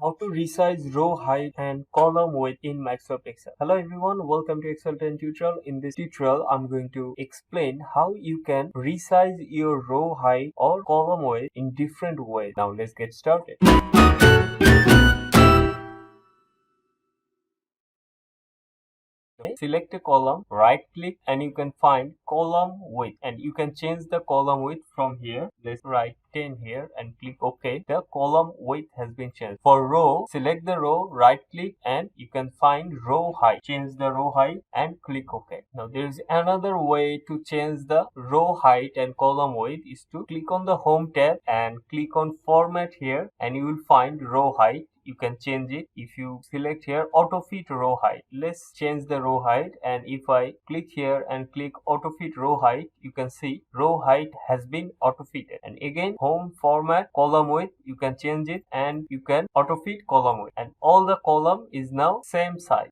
How to resize row height and column width in Microsoft Excel. Hello everyone, welcome to Excel 10 tutorial. In this tutorial, I'm going to explain how you can resize your row height or column width in different ways. Now let's get started. Select a column, right click, and you can find column width, and you can change the column width from here. Let's write 10 here and click OK. The column width has been changed. For row, select the row, right click, and you can find row height. Change the row height and click OK. Now there is another way to change the row height and column width is to click on the home tab and click on format here, and you will find row height. You can change it if you select here Autofit Row Height. Let's change the row height, and if I click here and click Autofit Row Height, you can see row height has been autofitted. And again, home format column width, you can change it and you can autofit column width, and all the column is now same size.